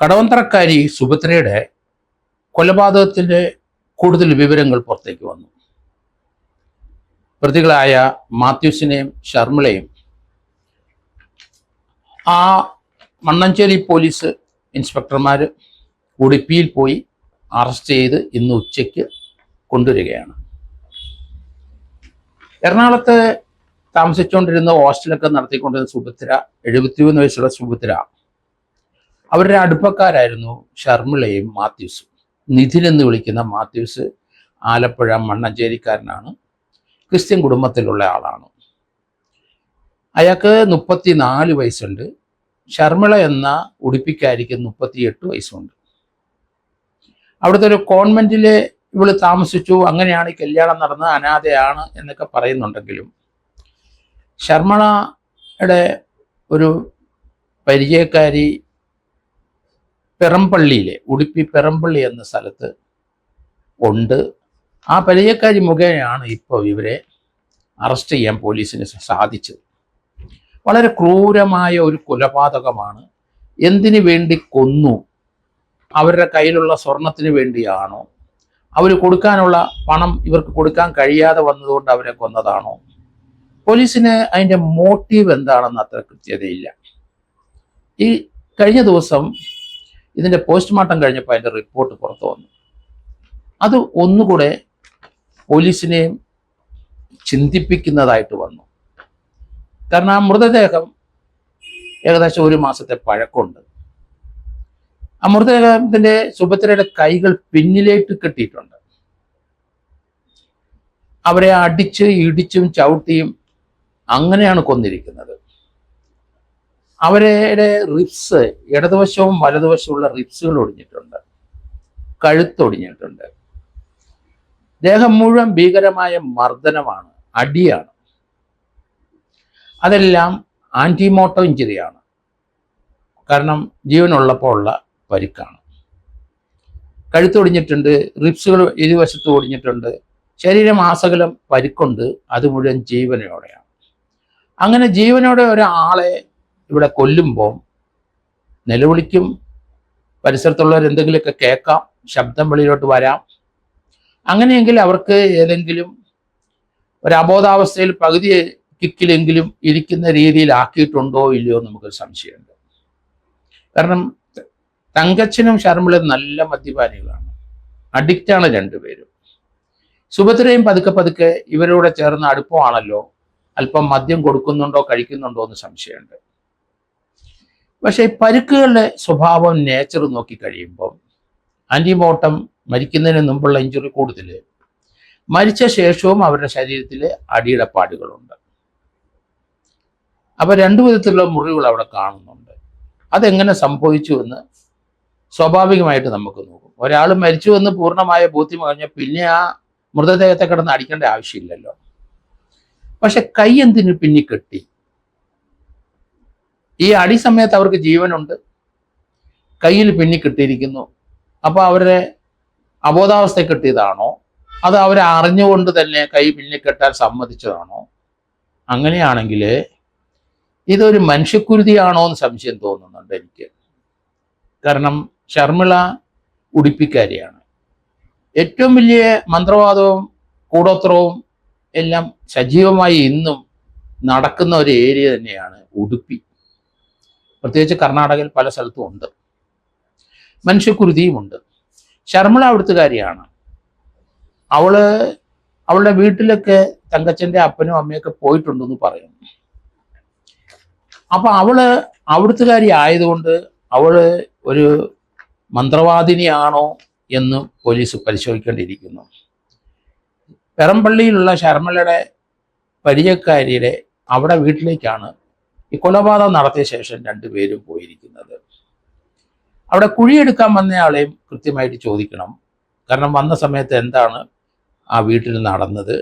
കടവന്ത്രക്കാരി സുഭദ്രയുടെ കൊലപാതകത്തിന്റെ കൂടുതൽ വിവരങ്ങൾ പുറത്തേക്ക് വന്നു. പ്രതികളായ മാത്യൂസിനെയും ഷർമിളയും ആ മണ്ണഞ്ചേരി പോലീസ് ഇൻസ്പെക്ടർമാർ ഉടുപ്പിയിൽ പോയി അറസ്റ്റ് ചെയ്ത് ഇന്ന് ഉച്ചയ്ക്ക് കൊണ്ടുവരികയാണ്. എറണാകുളത്ത് താമസിച്ചുകൊണ്ടിരുന്ന ഹോസ്റ്റലൊക്കെ നടത്തിക്കൊണ്ടിരുന്ന സുഭദ്ര, 73 വയസ്സുള്ള സുഭദ്ര, അവരുടെ അടുപ്പക്കാരായിരുന്നു ഷർമിളയും മാത്യൂസും. നിധിൻ എന്ന് വിളിക്കുന്ന മാത്യൂസ് ആലപ്പുഴ മണ്ണഞ്ചേരിക്കാരനാണ്, ക്രിസ്ത്യൻ കുടുംബത്തിലുള്ള ആളാണ്. അയാൾക്ക് 34 വയസ്സുണ്ട്. ഷർമിള എന്ന ഉടുപ്പിക്കാരിക്ക് 38 വയസ്സുണ്ട്. അവിടുത്തെ ഒരു കോൺവെന്റിൽ ഇവള് താമസിച്ചു. അങ്ങനെയാണ് ഈ കല്യാണം നടന്നത്, അനാഥയാണ് എന്നൊക്കെ പറയുന്നുണ്ടെങ്കിലും ഷർമിളയുടെ ഒരു പരിചയക്കാരി പെറമ്പള്ളിയിലെ, ഉടുപ്പി പെറമ്പള്ളി എന്ന സ്ഥലത്ത് ഉണ്ട്. ആ പരിചയക്കാരി മുഖേനയാണ് ഇപ്പോൾ ഇവരെ അറസ്റ്റ് ചെയ്യാൻ പോലീസിന് സാധിച്ചത്. വളരെ ക്രൂരമായ ഒരു കൊലപാതകമാണ്. എന്തിനു വേണ്ടി കൊന്നു? അവരുടെ കയ്യിലുള്ള സ്വർണത്തിന് വേണ്ടിയാണോ? അവർ കൊടുക്കാനുള്ള പണം ഇവർക്ക് കൊടുക്കാൻ കഴിയാതെ വന്നതുകൊണ്ട് അവരെ കൊന്നതാണോ? പോലീസിന് അതിൻ്റെ മോട്ടീവ് എന്താണെന്ന് അത്ര കൃത്യതയില്ല. ഈ കഴിഞ്ഞ ദിവസം ഇതിൻ്റെ പോസ്റ്റ്മോർട്ടം കഴിഞ്ഞപ്പോൾ അതിൻ്റെ റിപ്പോർട്ട് പുറത്തു വന്നു. അത് ഒന്നുകൂടെ പോലീസിനെ ചിന്തിപ്പിക്കുന്നതായിട്ട് വന്നു. കാരണം ആ മൃതദേഹം ഏകദേശം 1 മാസത്തെ പഴക്കമുണ്ട്. ആ മൃതദേഹത്തിൻ്റെ സുഭദ്രയുടെ കൈകൾ പിന്നിലേക്ക് കെട്ടിയിട്ടുണ്ട്. അവരെ അടിച്ച് ഇടിച്ചും ചവിട്ടിയും അങ്ങനെയാണ് കൊന്നിരിക്കുന്നത്. അവരുടെ റിബ്സ്, ഇടതുവശവും വലതുവശവുമുള്ള റിബ്സുകൾ ഒടിഞ്ഞിട്ടുണ്ട്, കഴുത്തൊടിഞ്ഞിട്ടുണ്ട്. ദേഹം മുഴുവൻ ഭീകരമായ മർദ്ദനമാണ്, അടിയാണ്. അതെല്ലാം ആൻറ്റിമോട്ടോ ഇഞ്ചുറിയാണ്. കാരണം ജീവനുള്ളപ്പോൾ ഉള്ള പരിക്കാണ്. കഴുത്തൊടിഞ്ഞിട്ടുണ്ട്, റിബ്സുകൾ ഇരുവശത്തും ഒടിഞ്ഞിട്ടുണ്ട്, ശരീരം ആസകലം പരിക്കുണ്ട്. അത് മുഴുവൻ ജീവനോടെയാണ്. അങ്ങനെ ജീവനോടെ ഒരാളെ ഇവിടെ കൊല്ലുമ്പോൾ നിലവിളിക്കും, പരിസരത്തുള്ളവർ എന്തെങ്കിലുമൊക്കെ കേൾക്കാം, ശബ്ദം വെളിയിലോട്ട് വരാം. അങ്ങനെയെങ്കിൽ അവർക്ക് ഏതെങ്കിലും ഒരു അബോധാവസ്ഥയിൽ പകുതി കിക്കിലെങ്കിലും ഇരിക്കുന്ന രീതിയിലാക്കിയിട്ടുണ്ടോ ഇല്ലയോ നമുക്കൊരു സംശയമുണ്ട്. കാരണം തങ്കച്ചനും ഷർമിളയും നല്ല മദ്യപാനികളാണ്, അഡിക്റ്റാണ് രണ്ടുപേരും. സുഭദ്രയും പതുക്കെ പതുക്കെ ഇവരോട് ചേർന്ന അടുപ്പമാണല്ലോ, അല്പം മദ്യം കൊടുക്കുന്നുണ്ടോ കഴിക്കുന്നുണ്ടോ എന്ന് സംശയമുണ്ട്. പക്ഷേ പരുക്കുകളുടെ സ്വഭാവം, നേച്ചർ നോക്കി കഴിയുമ്പം ആൻറ്റിമോർട്ടം മരിക്കുന്നതിന് മുമ്പുള്ള ഇഞ്ചുറി കൂടുതൽ, മരിച്ച ശേഷവും അവരുടെ ശരീരത്തിൽ അടിയുടെ പാടുകളുണ്ട്. അപ്പോൾ 2 വിധത്തിലുള്ള മുറിവുകൾ അവിടെ കാണുന്നുണ്ട്. അതെങ്ങനെ സംഭവിച്ചു എന്ന് സ്വാഭാവികമായിട്ട് നമുക്ക് നോക്കും. ഒരാൾ മരിച്ചു എന്ന് പൂർണ്ണമായ ബോധ്യം കഴിഞ്ഞാൽ പിന്നെ ആ മൃതദേഹത്തെ കിടന്ന് അടിക്കേണ്ട ആവശ്യമില്ലല്ലോ. പക്ഷെ കൈ എന്തിന് പിന്നി കെട്ടി? ഈ അടി സമയത്ത് അവർക്ക് ജീവനുണ്ട്, കയ്യിൽ പിന്നി കെട്ടിയിരിക്കുന്നു. അപ്പോൾ അവരെ അബോധാവസ്ഥ കെട്ടിയതാണോ, അത് അവരെ അറിഞ്ഞുകൊണ്ട് തന്നെ കൈ പിന്നി കെട്ടാൻ സമ്മതിച്ചതാണോ? അങ്ങനെയാണെങ്കിൽ ഇതൊരു മനുഷ്യക്കുരുതിയാണോ എന്ന് സംശയം തോന്നുന്നുണ്ട് എനിക്ക്. കാരണം ഷർമിള ഉടുപ്പിക്കാരിയാണ്. ഏറ്റവും വലിയ മന്ത്രവാദവും കൂടോത്രവും എല്ലാം സജീവമായി ഇന്നും നടക്കുന്ന ഒരു ഏരിയ തന്നെയാണ് ഉടുപ്പി. പ്രത്യേകിച്ച് കർണാടകയിൽ പല സ്ഥലത്തും ഉണ്ട്. മനുഷ്യക്കുരുതിയുമുണ്ട്. ഷർമിള അവിടുത്തുകാരിയാണ്. അവളുടെ വീട്ടിലൊക്കെ തങ്കച്ചൻ്റെ അപ്പനും അമ്മയൊക്കെ പോയിട്ടുണ്ടെന്ന് പറയുന്നു. അപ്പൊ അവിടുത്തുകാരി ആയതുകൊണ്ട് അവള് ഒരു മന്ത്രവാദിനിയാണോ എന്ന് പോലീസ് പരിശോധിക്കേണ്ടിയിരിക്കുന്നു. പെറമ്പള്ളിയിലുള്ള ഷർമിളയുടെ പരിചയക്കാരിയുടെ അവിടെ വീട്ടിലേക്കാണ് ഈ കൊലപാതകം നടത്തിയ ശേഷം 2 പേരും പോയിരിക്കുന്നത്. അവിടെ കുഴിയെടുക്കാൻ വന്നയാളെയും കൃത്യമായിട്ട് ചോദിക്കണം. കാരണം വന്ന സമയത്ത് എന്താണ് ആ വീട്ടിൽ നടന്നത്?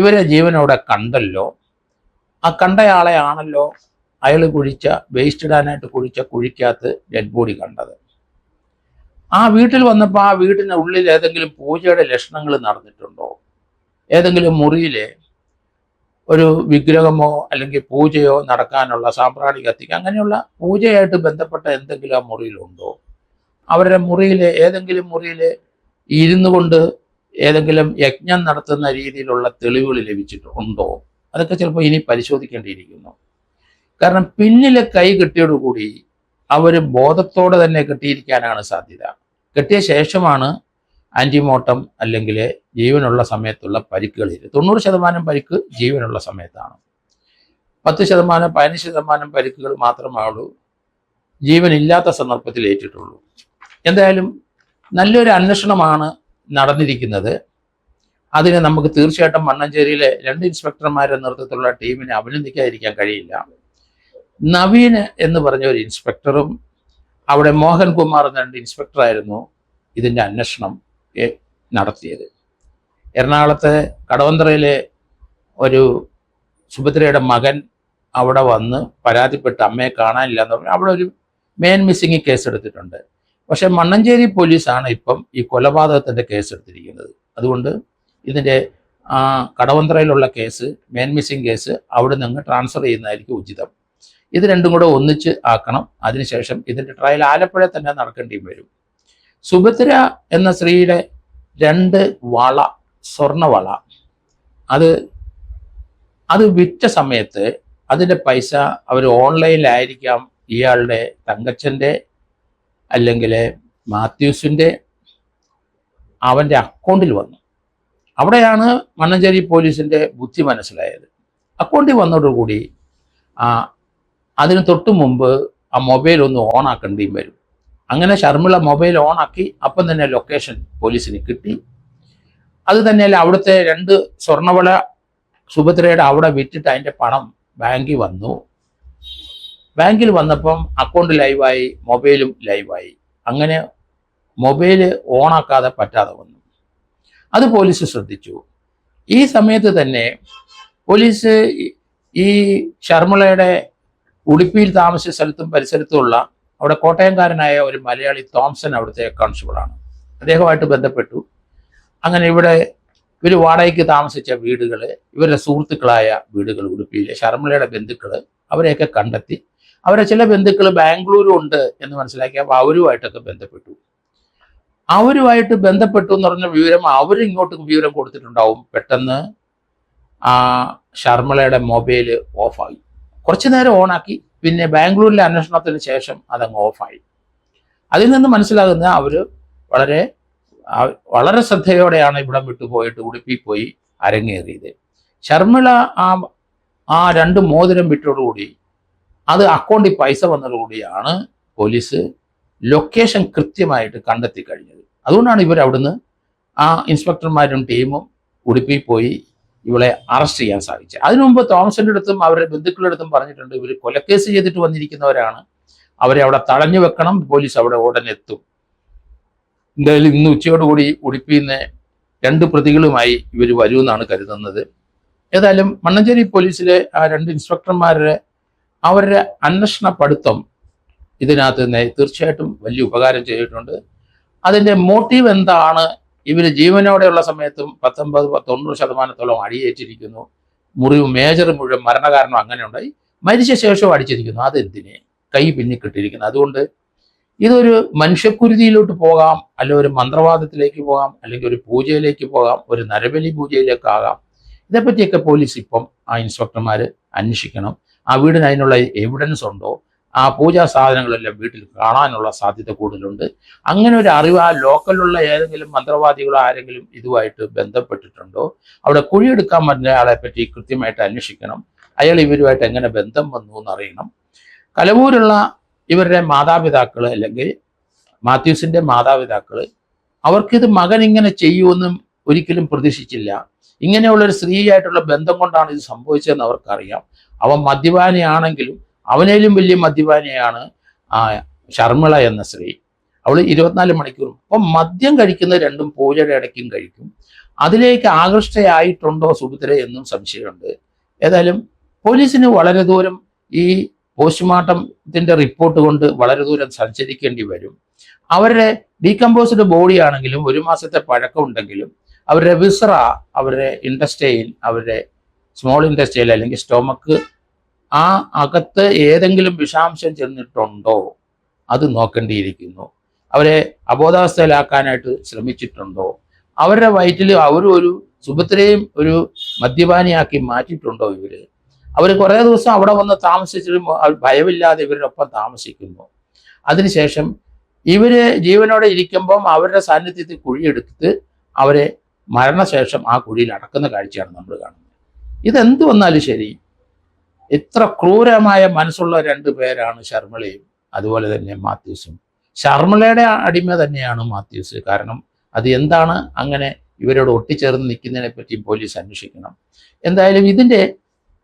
ഇവരെ ജീവനോടെ കണ്ടല്ലോ. ആ കണ്ടയാളെ ആണല്ലോ അയാൾ വേസ്റ്റ് ഇടാനായിട്ട് കുഴിച്ച കുഴിക്കകത്ത് ഡെഡ് ബോഡി കണ്ടത്. ആ വീട്ടിൽ വന്നപ്പോൾ ആ വീടിന് ഉള്ളിൽ ഏതെങ്കിലും പൂജയുടെ ലക്ഷണങ്ങൾ നടന്നിട്ടുണ്ടോ? ഏതെങ്കിലും മുറിയിൽ ഒരു വിഗ്രഹമോ അല്ലെങ്കിൽ പൂജയോ നടക്കാനുള്ള സാമ്പ്രാണി കത്തിക്കുക അങ്ങനെയുള്ള പൂജയായിട്ട് ബന്ധപ്പെട്ട എന്തെങ്കിലും ആ മുറിയിലുണ്ടോ? അവരുടെ മുറിയിൽ ഏതെങ്കിലും മുറിയിൽ ഇരുന്നു കൊണ്ട് ഏതെങ്കിലും യജ്ഞം നടത്തുന്ന രീതിയിലുള്ള തെളിവുകൾ ലഭിച്ചിട്ടുണ്ടോ? അതൊക്കെ ചിലപ്പോൾ ഇനി പരിശോധിക്കേണ്ടിയിരിക്കുന്നു. കാരണം പിന്നിലെ കൈ കെട്ടിയോടുകൂടി അവർ ബോധത്തോടെ തന്നെ കെട്ടിയിരിക്കാനാണ് സാധ്യത. കെട്ടിയ ശേഷമാണ് ആൻറ്റിമോർട്ടം അല്ലെങ്കിൽ ജീവനുള്ള സമയത്തുള്ള പരിക്കുകൾ. 90% പരിക്ക് ജീവനുള്ള സമയത്താണ്. 10% 15% പരിക്കുകൾ മാത്രമാണുള്ളൂ ജീവനില്ലാത്ത സന്ദർഭത്തിൽ ഏറ്റിട്ടുള്ളൂ. എന്തായാലും നല്ലൊരു അന്വേഷണമാണ് നടന്നിരിക്കുന്നത്. അതിന് നമുക്ക് തീർച്ചയായിട്ടും മണ്ണഞ്ചേരിയിലെ 2 ഇൻസ്പെക്ടർമാരുടെ നേതൃത്വത്തിലുള്ള ടീമിനെ അഭിനന്ദിക്കാതിരിക്കാൻ കഴിയില്ല. നവീൻ എന്ന് പറഞ്ഞ ഒരു ഇൻസ്പെക്ടറും അവിടെ മോഹൻകുമാർ എന്ന 2 ഇൻസ്പെക്ടറായിരുന്നു ഇതിൻ്റെ അന്വേഷണം നടത്തിയത്. എറണാകുളത്തെ കടവന്ത്രയിലെ ഒരു സുഭദ്രയുടെ മകൻ അവിടെ വന്ന് പരാതിപ്പെട്ട് അമ്മയെ കാണാനില്ല എന്ന് പറഞ്ഞാൽ അവിടെ ഒരു മെയിൻ മിസ്സിംഗ് കേസ് എടുത്തിട്ടുണ്ട്. പക്ഷെ മണ്ണഞ്ചേരി പോലീസാണ് ഇപ്പം ഈ കൊലപാതകത്തിൻ്റെ കേസ് എടുത്തിരിക്കുന്നത്. അതുകൊണ്ട് ഇതിൻ്റെ കടവന്ത്രയിലുള്ള കേസ്, മെയിൻ മിസ്സിംഗ് കേസ് അവിടെ നിന്ന് ട്രാൻസ്ഫർ ചെയ്യുന്നതായിരിക്കും ഉചിതം. ഇത് രണ്ടും കൂടെ ഒന്നിച്ച് ആക്കണം. അതിനുശേഷം ഇതിൻ്റെ ട്രയൽ ആലപ്പുഴ തന്നെ നടക്കേണ്ടി വരും. സുഭദ്ര എന്ന സ്ത്രീയുടെ 2 വള, സ്വർണ്ണവള, അത് വിറ്റ സമയത്ത് അതിൻ്റെ പൈസ അവർ ഓൺലൈനിലായിരിക്കാം ഇയാളുടെ തങ്കച്ചൻ്റെ അല്ലെങ്കിൽ മാത്യൂസിൻ്റെ അവൻ്റെ അക്കൗണ്ടിൽ വന്നു. അവിടെയാണ് മണ്ണഞ്ചേരി പോലീസിൻ്റെ ബുദ്ധി മനസ്സിലായത്. അക്കൗണ്ടിൽ വന്നതോടുകൂടി അതിന് തൊട്ട് മുമ്പ് ആ മൊബൈൽ ഒന്ന് ഓണാക്കേണ്ടിയും വരും. അങ്ങനെ ശർമിള മൊബൈൽ ഓണാക്കി അപ്പം തന്നെ ലൊക്കേഷൻ പോലീസിന് കിട്ടി. അത് തന്നെയല്ല, അവിടുത്തെ 2 സ്വർണ്ണവള സുഭദ്രയുടെ അവിടെ വിറ്റിട്ട് അതിൻ്റെ പണം ബാങ്കിൽ വന്നു. ബാങ്കിൽ വന്നപ്പം അക്കൗണ്ട് ലൈവായി, മൊബൈലും ലൈവായി. അങ്ങനെ മൊബൈൽ ഓണാക്കാതെ പറ്റാതെ വന്നു. അത് പോലീസ് ശ്രദ്ധിച്ചു. ഈ സമയത്ത് തന്നെ പോലീസ് ഈ ശർമിളയുടെ ഉടുപ്പിയിൽ താമസിച്ച സ്ഥലത്തും പരിസരത്തുമുള്ള അവിടെ കോട്ടയംകാരനായ ഒരു മലയാളി തോംസൺ അവിടുത്തെ കോൺസ്റ്റബിളാണ്, അദ്ദേഹമായിട്ട് ബന്ധപ്പെട്ടു. അങ്ങനെ ഇവിടെ ഇവർ വാടകയ്ക്ക് താമസിച്ച വീടുകൾ, ഇവരുടെ സുഹൃത്തുക്കളായ വീടുകൾ, ഉടുപ്പിയിലെ ശർമിളയുടെ ബന്ധുക്കൾ, അവരെയൊക്കെ കണ്ടെത്തി. അവരെ ചില ബന്ധുക്കൾ ബാംഗ്ലൂരും ഉണ്ട് എന്ന് മനസ്സിലാക്കി. അപ്പോൾ അവരുമായിട്ടൊക്കെ ബന്ധപ്പെട്ടു. അവരുമായിട്ട് ബന്ധപ്പെട്ടു എന്ന് പറഞ്ഞ വിവരം അവരിങ്ങോട്ട് വിവരം കൊടുത്തിട്ടുണ്ടാവും. പെട്ടെന്ന് ആ ശർമിളയുടെ മൊബൈൽ ഓഫായി. കുറച്ചു നേരം ഓണാക്കി, പിന്നെ ബാംഗ്ലൂരിലെ അന്വേഷണത്തിന് ശേഷം അതങ്ങ് ഓഫായി. അതിൽ നിന്ന് മനസ്സിലാകുന്ന അവർ വളരെ ശ്രദ്ധയോടെയാണ് ഇവിടം വിട്ടുപോയിട്ട് ഉടുപ്പിൽ പോയി അരങ്ങേറിയത്. ശർമിള ആ 2 മോതിരം വിട്ടോടുകൂടി അത് അക്കൗണ്ടിൽ പൈസ വന്നതോടുകൂടിയാണ് പോലീസ് ലൊക്കേഷൻ കൃത്യമായിട്ട് കണ്ടെത്തി കഴിഞ്ഞത്. അതുകൊണ്ടാണ് ഇവർ അവിടുന്ന് ആ ഇൻസ്പെക്ടർമാരും ടീമും ഉടുപ്പിൽ പോയി ഇവളെ അറസ്റ്റ് ചെയ്യാൻ സാധിച്ചത്. അതിനു മുമ്പ് തോമസിൻ്റെ അടുത്തും അവരുടെ ബന്ധുക്കളുടെ അടുത്തും പറഞ്ഞിട്ടുണ്ട്, ഇവർ കൊലക്കേസ് ചെയ്തിട്ട് വന്നിരിക്കുന്നവരാണ്, അവരെ അവിടെ തടഞ്ഞു വെക്കണം, പോലീസ് അവിടെ ഉടനെ എത്തും. എന്തായാലും ഇന്ന് ഉച്ചയോടുകൂടി ഉടുപ്പിൽ നിന്ന് 2 പ്രതികളുമായി ഇവർ വരുമെന്നാണ് കരുതുന്നത്. ഏതായാലും മണ്ണഞ്ചേരി പോലീസിലെ ആ 2 ഇൻസ്പെക്ടർമാരുടെ അവരുടെ അന്വേഷണ പഠിത്തം ഇതിനകത്ത് തീർച്ചയായിട്ടും വലിയ ഉപകാരം ചെയ്തിട്ടുണ്ട്. അതിൻ്റെ മോട്ടീവ് എന്താണ്? ഇവർ ജീവനോടെയുള്ള സമയത്തും 90% അടിയേറ്റിരിക്കുന്നു. മേജർ മുഴുവൻ മരണകാരണം അങ്ങനെ ഉണ്ടായി. മരിച്ച ശേഷവും അടിച്ചിരിക്കുന്നു. അതെന്തിനെ? കൈ പിന്നിക്കിട്ടിരിക്കുന്നു. അതുകൊണ്ട് ഇതൊരു മനുഷ്യക്കുരുതിയിലോട്ട് പോകാം, അല്ലെങ്കിൽ ഒരു മന്ത്രവാദത്തിലേക്ക് പോകാം, അല്ലെങ്കിൽ ഒരു പൂജയിലേക്ക് പോകാം, ഒരു നരബലി പൂജയിലേക്കാകാം. ഇതേപ്പറ്റിയൊക്കെ പോലീസ് ഇപ്പം ആ ഇൻസ്പെക്ടർമാർ അന്വേഷിക്കണം. ആ വീടിന് അതിനുള്ള എവിഡൻസ് ഉണ്ടോ? ആ പൂജാ സാധനങ്ങളെല്ലാം വീട്ടിൽ കാണാനുള്ള സാധ്യത കൂടുതലുണ്ട്. അങ്ങനെ ഒരു അറിവ് ആ ലോക്കലിലുള്ള ഏതെങ്കിലും മന്ത്രവാദികളോ ആരെങ്കിലും ഇതുമായിട്ട് ബന്ധപ്പെട്ടിട്ടുണ്ടോ? അവിടെ കുഴിയെടുക്കാൻ പറ്റുന്ന ആളെ പറ്റി കൃത്യമായിട്ട് അന്വേഷിക്കണം. അയാൾ ഇവരുമായിട്ട് എങ്ങനെ ബന്ധം വന്നു എന്നറിയണം. കലവൂരുള്ള ഇവരുടെ മാതാപിതാക്കൾ അല്ലെങ്കിൽ മാത്യൂസിൻ്റെ മാതാപിതാക്കൾ അവർക്കിത് മകൻ ഇങ്ങനെ ചെയ്യുമെന്നും ഒരിക്കലും പ്രതീക്ഷിച്ചില്ല. ഇങ്ങനെയുള്ളൊരു സ്ത്രീയായിട്ടുള്ള ബന്ധം കൊണ്ടാണ് ഇത് സംഭവിച്ചതെന്ന് അവർക്കറിയാം. അവൻ മദ്യപാനിയാണെങ്കിലും അവനേലും വലിയ മദ്യപാനിയാണ് ശർമിള എന്ന സ്ത്രീ. അവൾ 24 മണിക്കൂറും. അപ്പം മദ്യം കഴിക്കുന്ന 2 പൂജയുടെ ഇടയ്ക്കും കഴിക്കും. അതിലേക്ക് ആകൃഷ്ടയായിട്ടുണ്ടോ സുഭദ്ര എന്നും സംശയമുണ്ട്. ഏതായാലും പോലീസിന് വളരെ ദൂരം ഈ പോസ്റ്റ്മോർട്ടത്തിൻ്റെ റിപ്പോർട്ട് കൊണ്ട് വളരെ ദൂരം സഞ്ചരിക്കേണ്ടി വരും. അവരുടെ ഡീകമ്പോസ്ഡ് ബോഡി ആണെങ്കിലും 1 മാസത്തെ പഴക്കമുണ്ടെങ്കിലും അവരുടെ വിസ്ര, അവരുടെ ഇൻഡസ്റ്റൈൻ, അവരുടെ സ്മോൾ ഇൻഡസ്റ്റൈൻ അല്ലെങ്കിൽ സ്റ്റൊമക്ക്, ആ അകത്ത് ഏതെങ്കിലും വിഷാംശം ചെന്നിട്ടുണ്ടോ അത് നോക്കേണ്ടിയിരിക്കുന്നു. അവരെ അബോധാവസ്ഥയിലാക്കാനായിട്ട് ശ്രമിച്ചിട്ടുണ്ടോ? അവരുടെ വയറ്റിൽ ഒരു സുഭദ്രയും ഒരു മദ്യപാനിയാക്കി മാറ്റിയിട്ടുണ്ടോ ഇവര്? അവർ കുറേ ദിവസം അവിടെ വന്ന് താമസിച്ചിട്ടും ഭയമില്ലാതെ ഇവരുടെ ഒപ്പം താമസിക്കുന്നു. അതിനുശേഷം ഇവര് ജീവനോടെ ഇരിക്കുമ്പം അവരുടെ സാന്നിധ്യത്തിൽ കുഴിയെടുത്ത് അവരെ മരണശേഷം ആ കുഴിയിൽ അടക്കുന്ന കാഴ്ചയാണ് നമ്മൾ കാണുന്നത്. ഇതെന്ത് വന്നാലും ശരി, ഇത്ര ക്രൂരമായ മനസ്സുള്ള രണ്ടു പേരാണ് ശർമിളയും അതുപോലെ തന്നെ മാത്യൂസും. ശർമിളയുടെ അടിമ തന്നെയാണ് മാത്യൂസ്. കാരണം അത് എന്താണ് അങ്ങനെ ഇവരോട് ഒട്ടിച്ചേർന്ന് നിൽക്കുന്നതിനെ പറ്റി പോലീസ് അന്വേഷിക്കണം. എന്തായാലും ഇതിന്റെ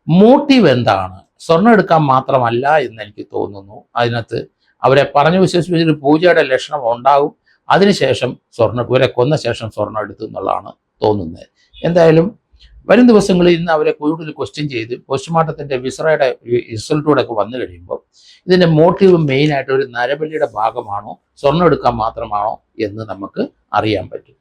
മോട്ടീവ് എന്താണ്? സ്വർണ്ണം എടുക്കാൻ മാത്രമല്ല എന്ന് എനിക്ക് തോന്നുന്നു. അതിനകത്ത് അവരെ പറഞ്ഞു വിശ്വസിപ്പിച്ചൊരു പൂജയുടെ ലക്ഷണം ഉണ്ടാകും. അതിനുശേഷം ഇവരെ കൊന്ന ശേഷം സ്വർണ്ണം എടുത്തു എന്നുള്ളതാണ് തോന്നുന്നത്. എന്തായാലും വരും ദിവസങ്ങളിൽ ഇന്ന് അവരെ കൂടുതൽ ക്വസ്റ്റ്യൻ ചെയ്ത് പോസ്റ്റ്മോർട്ടത്തിന്റെ വിസറയുടെ റിസൾട്ടൂടെ ഒക്കെ വന്നു കഴിയുമ്പോൾ ഇതിന്റെ മോട്ടീവ് മെയിനായിട്ട് ഒരു നരബലിയുടെ ഭാഗമാണോ, സ്വർണ്ണം എടുക്കാൻ മാത്രമാണോ എന്ന് നമുക്ക് അറിയാൻ പറ്റും.